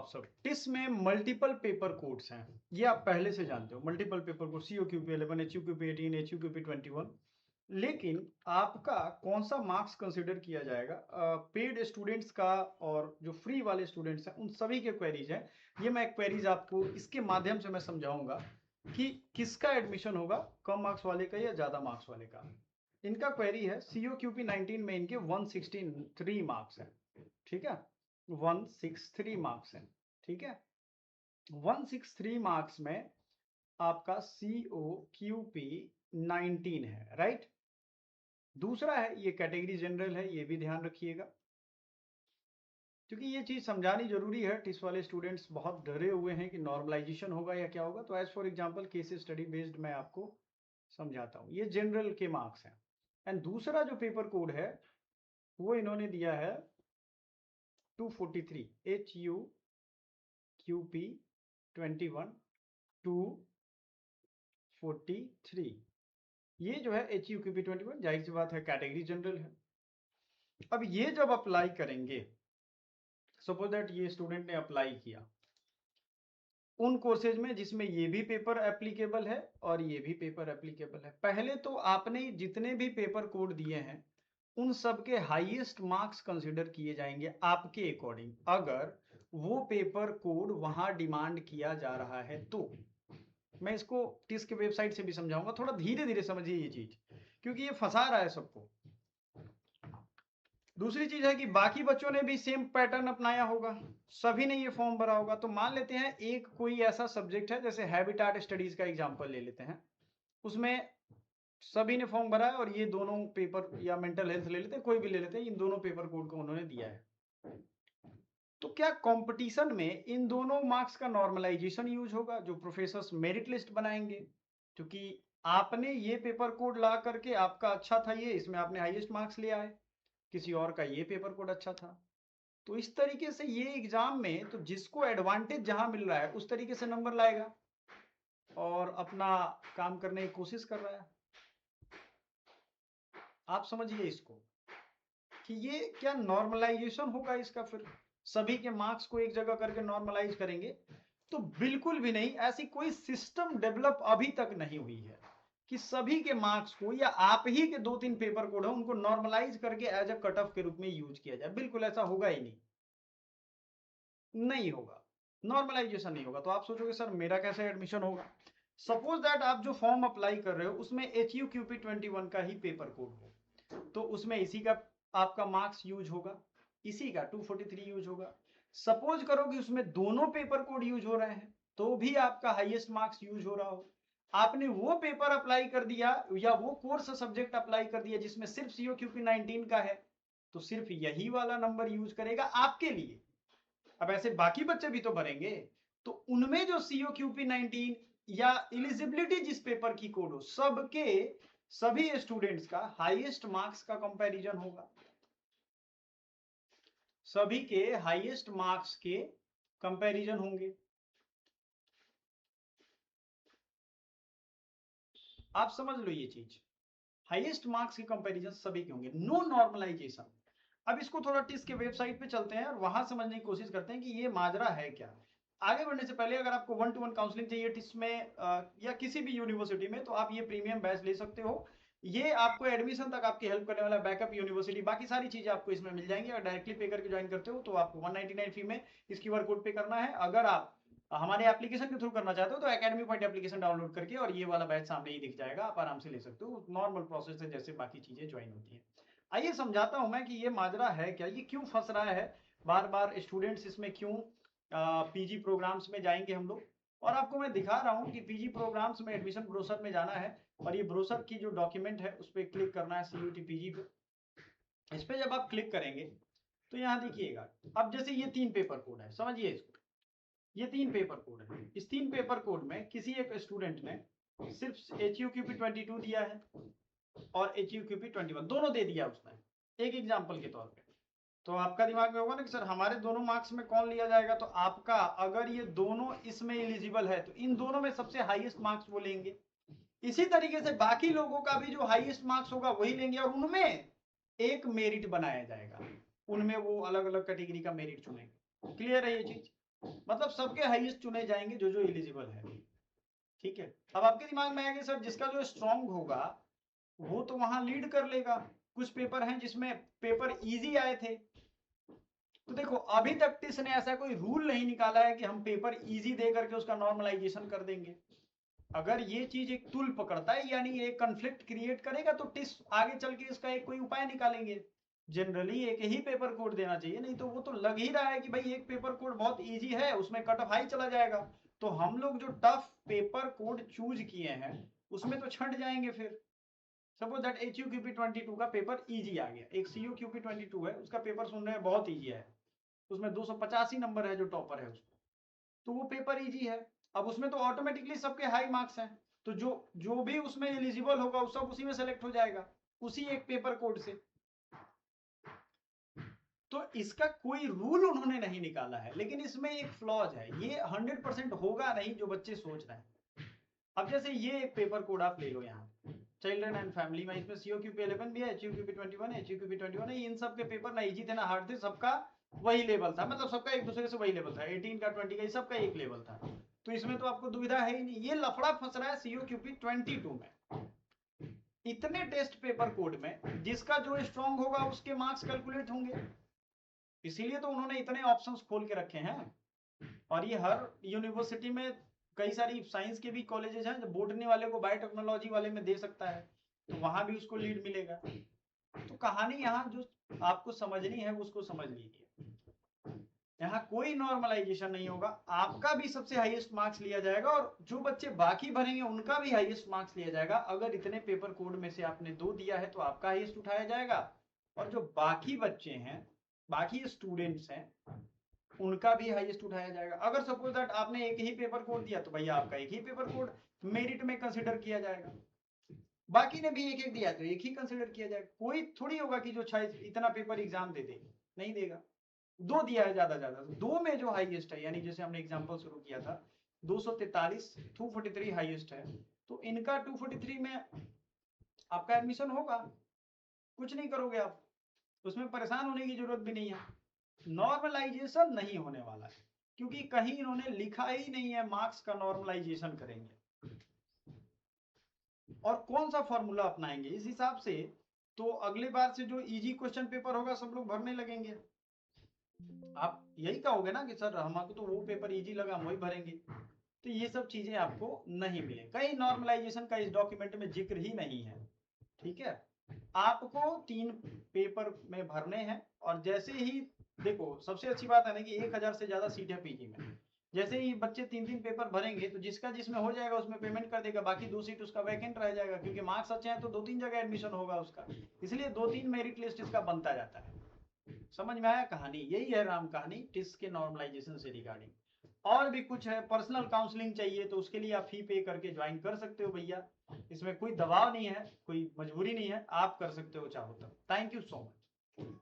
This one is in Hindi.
आप सब, टिस में मल्टीपल पेपर कोड्स हैं, ये आप पहले से जानते हो। Multiple paper code COQP 11, HUQP 18, HUQP 21। लेकिन आपका कौन सा मार्क्स कंसिडर किया जाएगा? पेड स्टूडेंट्स का और जो फ्री वाले स्टूडेंट्स हैं उन सभी के क्वेरीज हैं। ये मैं क्वेरीज आपको इसके माध्यम से मैं समझाऊंगा कि किसका एडमिशन होगा, कम मार्क्स वाले का या ज्यादा मार्क्स वाले का। इनका क्वेरी है COQP 19 में इनके 163 मार्क्स हैं, ठीक है, 163 मार्क्स हैं, ठीक है। 163 मार्क्स में आपका COQP 19 है, राइट। दूसरा है ये कैटेगरी जनरल है, ये भी ध्यान रखिएगा क्योंकि ये चीज समझानी जरूरी है। टिस वाले स्टूडेंट्स बहुत डरे हुए हैं कि नॉर्मलाइजेशन होगा या क्या होगा, तो as for example case study based मैं आपको समझाता हूँ। ये जनरल के मार्क्स हैं। एंड दूसरा जो पेपर कोड है वो इन्होंने दिया है 243, HUQP 21 243। ये जो है HUQP 21 जाहिर सी बात है कैटेगरी जनरल है। अब ये जब अप्लाई करेंगे, सपोज दैट ये स्टूडेंट ने अप्लाई किया उन कोर्सेज में जिसमें ये भी पेपर एप्लीकेबल है और ये भी पेपर एप्लीकेबल है। पहले तो आपने जितने भी पेपर कोड दिए हैं उन सब के हाईएस्ट मार्क्स कंसिडर किए जाएंगे आपके अकॉर्डिंग, अगर वो पेपर कोड वहां डिमांड किया जा रहा है तो। मैं इसको टिस के वेबसाइट से भी समझाऊंगा, थोड़ा धीरे धीरे समझिए ये चीज क्योंकि ये फंसा रहा है सबको। दूसरी चीज है कि बाकी बच्चों ने भी सेम पैटर्न अपनाया होगा, सभी ने ये फॉर्म भरा होगा। तो मान लेते हैं एक कोई ऐसा सब्जेक्ट है, जैसे हैबिटाट स्टडीज का एग्जांपल ले लेते हैं, उसमें सभी ने फॉर्म भरा है और ये दोनों पेपर, या मेंटल हेल्थ ले लेते हैं, कोई भी ले लेते हैं, इन दोनों पेपर कोड को उन्होंने दिया है। तो क्या कंपटीशन में इन दोनों मार्क्स का नॉर्मलाइजेशन यूज होगा जो प्रोफेसर्स मेरिट लिस्ट बनाएंगे? क्योंकि आपने ये पेपर कोड ला करके, आपका अच्छा था ये, इसमें आपने हाईएस्ट मार्क्स लिया है, किसी और का ये पेपर कोड अच्छा था। तो इस तरीके से ये एग्जाम में तो जिसको एडवांटेज जहां मिल रहा है उस तरीके से नंबर लाएगा और अपना काम करने की कोशिश कर रहा है। आप समझिए इसको कि ये क्या नॉर्मलाइजेशन होगा इसका? फिर सभी के मार्क्स को एक जगह करके नॉर्मलाइज करेंगे? तो बिल्कुल भी नहीं। ऐसी कोई सिस्टम डेवलप अभी तक नहीं हुई है कि सभी के मार्क्स को, या आप ही के 2-3 पेपर कोड है उनको नॉर्मलाइज करके एज अ कट ऑफ के रूप में यूज किया जाए। बिल्कुल ऐसा होगा ही नहीं, नहीं होगा, नॉर्मलाइजेशन नहीं होगा। तो आप सोचोगे सर मेरा कैसे एडमिशन होगा? सपोज दैट आप जो फॉर्म अप्लाई कर रहे हो उसमें HUQP 21 का ही पेपर कोड हो, तो उसमें इसी का आपका मार्क्स यूज होगा, इसी का 243 यूज होगा। सपोज करो कि उसमें दोनों पेपर कोड यूज हो रहे हैं तो भी आपका हाईएस्ट मार्क्स यूज हो रहा हो। आपने वो पेपर अप्लाई कर दिया या वो कोर्स सब्जेक्ट अप्लाई कर दिया जिसमें सिर्फ COQP 19 का है, तो सिर्फ यही वाला नंबर यूज करेगा आपके लिए। अब ऐसे बाकी बच्चे भी तो भरेंगे, तो उनमें जो COQP 19 या एलिजिबिलिटी जिस पेपर की कोड हो, सबके सभी स्टूडेंट्स का हाईएस्ट मार्क्स का कंपैरिजन होगा, सभी के हाईएस्ट मार्क्स के कंपैरिजन होंगे। आप समझ लो ये चीज, हाईएस्ट मार्क्स के कंपैरिजन सभी के होंगे, नो नॉर्मलाइजेशन। अब इसको थोड़ा टिस के वेबसाइट पे चलते हैं और वहां समझने की कोशिश करते हैं कि ये माजरा है क्या। आगे बढ़ने से पहले अगर आपको 1-to-1 काउंसलिंग चाहिए टिस में या किसी भी यूनिवर्सिटी में, तो आप ये प्रीमियम बैच ले सकते हो। ये आपको एडमिशन तक आपकी हेल्प करने वाला बैकअप यूनिवर्सिटी, बाकी सारी चीजें आपको इसमें मिल जाएंगी। अगर डायरेक्टली पे करके ज्वाइन करते हो तो आपको 199 फी में इस QR कोड पे करना है। अगर आप हमारे एप्लीकेशन के थ्रू करना चाहते हो तो एकेडमी पॉइंट एप्लीकेशन डाउनलोड करके, और ये वाला बैच सामने ही दिख जाएगा, आप आराम से ले सकते हो। नॉर्मल प्रोसेस है जैसे बाकी चीजें ज्वाइन होती है। आइए समझाता हूं मैं कि ये माजरा है क्या, ये क्यों फंस रहा है बार बार स्टूडेंट्स, इसमें क्यों PG प्रोग्राम्स में जाएंगे हम लोग। और आपको मैं दिखा रहा हूं कि PG प्रोग्राम्स में एडमिशन ब्रोशर में जाना है और ये ब्रोशर की जो डॉक्यूमेंट है उस पर क्लिक करना है, CUET PG पे। इस पर जब आप क्लिक करेंगे तो यहाँ देखिएगा, अब जैसे ये 3 पेपर कोड है, समझिए इसको, ये 3 पेपर कोड है। इस 3 पेपर कोड में किसी एक स्टूडेंट ने सिर्फ HUQP 22 दिया है और HUQP 21 दोनों दे दिया उसने, एक एग्जाम्पल के तौर पे। तो आपका दिमाग में होगा ना कि सर हमारे दोनों मार्क्स में कौन लिया जाएगा? तो आपका अगर ये दोनों इसमें एलिजिबल है तो इन दोनों में सबसे हाईएस्ट मार्क्स वो लेंगे। इसी तरीके से बाकी लोगों का भी जो हाईएस्ट मार्क्स होगा वही लेंगे और उनमें एक मेरिट बनाया जाएगा, उनमें वो अलग अलग कैटेगरी का मेरिट चुनेंगे। क्लियर है ये चीज? मतलब सबके हाईएस्ट चुने जाएंगे जो जो एलिजिबल है। ठीक है, अब आपके दिमाग में आएगा सर जिसका जो स्ट्रांग होगा वो तो वहां लीड कर लेगा। कुछ पेपर हैं जिसमें पेपर इजी आए थे, तो देखो अभी तक टिस ने ऐसा कोई रूल नहीं निकाला है कि हम पेपर इजी दे करके उसका नॉर्मलाइजेशन कर देंगे। अगर ये चीज एक तुल पकड़ता है यानी एक कन्फ्लिक्ट क्रिएट करेगा तो टिस आगे चल के इसका एक कोई उपाय निकालेंगे। जनरली एक ही पेपर कोड देना चाहिए, नहीं तो वो तो लग ही रहा है कि भाई एक पेपर कोड बहुत इजी है उसमें कट ऑफ हाई चला जाएगा, तो हम लोग जो टफ पेपर कोड चूज किए हैं उसमें तो छंट जाएंगे फिर। सपोज दैट HUQP22 का पेपर इजी आ गया, एक CUQP22 है उसका पेपर सुन रहे हैं बहुत इजी है, उसमें 285 नंबर है जो टॉपर है उसको, तो वो पेपर इजी है। अब उसमें तो ऑटोमेटिकली सबके हाई मार्क्स हैं, तो जो जो भी उसमें एलिजिबल होगा वो सब उसी में सेलेक्ट हो जाएगा उसी एक पेपर कोड से। तो इसका कोई रूल उन्होंने नहीं निकाला है, लेकिन इसमें एक फ्लॉज है, ये 100% होगा नहीं जो बच्चे सोच रहे हैं। अब जैसे ये एक पेपर कोड आप ले लो यहाँ चिल्ड्रन एंड फैमिली में, इसमें COQP11 भी है, HUQP21 है, HUQP21 है, इन सब के पेपर ना इजी थे ना हार्ड थे, सबका वही लेवल था, मतलब सबका एक दूसरे से वही लेवल था, 18 का 20 का सबका एक लेवल था, तो इसमें तो आपको दुविधा है ही नहीं। ये लफड़ा फंस रहा है COQP22 में, इतने टेस्ट पेपर कोड में जिसका जो स्ट्रांग होगा उसके मार्क्स कैलकुलेट होंगे, इसीलिए तो उन्होंने इतने ऑप्शंस खोल के रखे हैं। और ये हर यूनिवर्सिटी में कई सारी साइंस के भी कॉलेजेस हैं जो बोटनी वाले को बायोटेक्नोलॉजी वाले में दे सकता है, तो वहां भी उसको लीड मिलेगा। तो कहानी यहाँ जो आपको समझनी है उसको समझ लीजिए, यहाँ कोई नॉर्मलाइजेशन नहीं होगा, आपका भी सबसे हाईएस्ट मार्क्स लिया जाएगा और जो बच्चे बाकी भरेंगे उनका भी हाईएस्ट मार्क्स लिया जाएगा। अगर इतने पेपर कोड में से आपने 2 दिया है तो आपका हाईएस्ट उठाया जाएगा, और जो बाकी बच्चे हैं बाकी स्टूडेंट्स हैं उनका भी हाईएस्ट उठाया जाएगा। अगर सपोज दैट आपने एक ही पेपर कोड दिया तो भैया आपका एक ही पेपर कोड मेरिट में कंसिडर किया जाएगा, बाकी ने भी एक एक दिया तो एक ही कंसिडर किया जाएगा। कोई थोड़ी होगा कि जो इतना पेपर एग्जाम दे दे, नहीं देगा। 2 दिया है ज्यादा ज्यादा, 2 में जो हाईएस्ट है, यानी जैसे हमने एग्जांपल शुरू किया था 243 243 हाईएस्ट है, तो इनका 243 में आपका एडमिशन होगा, कुछ नहीं करोगे आप, उसमें परेशान होने की जरूरत भी नहीं है। नॉर्मलाइजेशन नहीं होने वाला है क्योंकि कहीं इन्होंने लिखा ही नहीं है मार्क्स का नॉर्मलाइजेशन करेंगे और कौन सा फॉर्मूला अपनाएंगे इस हिसाब से। तो अगली बार से जो इजी क्वेश्चन पेपर होगा सब लोग भरने लगेंगे, आप यही कहोगे ना कि सर हमको तो वो पेपर इजी लगा हम वही भरेंगे, तो ये सब चीजें आपको नहीं मिले, कहीं नॉर्मलाइजेशन का इस डॉक्यूमेंट में जिक्र ही नहीं है। ठीक है, आपको 3 पेपर में भरने हैं, और जैसे ही देखो सबसे अच्छी बात है ना कि 1000 से ज्यादा सीट है पीजी में, जैसे ही बच्चे 3 पेपर भरेंगे तो जिसका जिसमें हो जाएगा उसमें पेमेंट कर देगा, बाकी 2 सीट उसका वैकेंट रह जाएगा, क्योंकि मार्क्स अच्छे हैं तो 2-3 जगह एडमिशन होगा उसका, इसलिए 2-3 मेरिट लिस्ट इसका बनता जाता है। समझ में आया कहानी, यही है राम कहानी टिस के नॉर्मलाइजेशन से रिगार्डिंग। और भी कुछ है, पर्सनल काउंसलिंग चाहिए तो उसके लिए आप फी पे करके ज्वाइन कर सकते हो भैया, इसमें कोई दबाव नहीं है, कोई मजबूरी नहीं है, आप कर सकते हो चाहो तो। Thank you so much.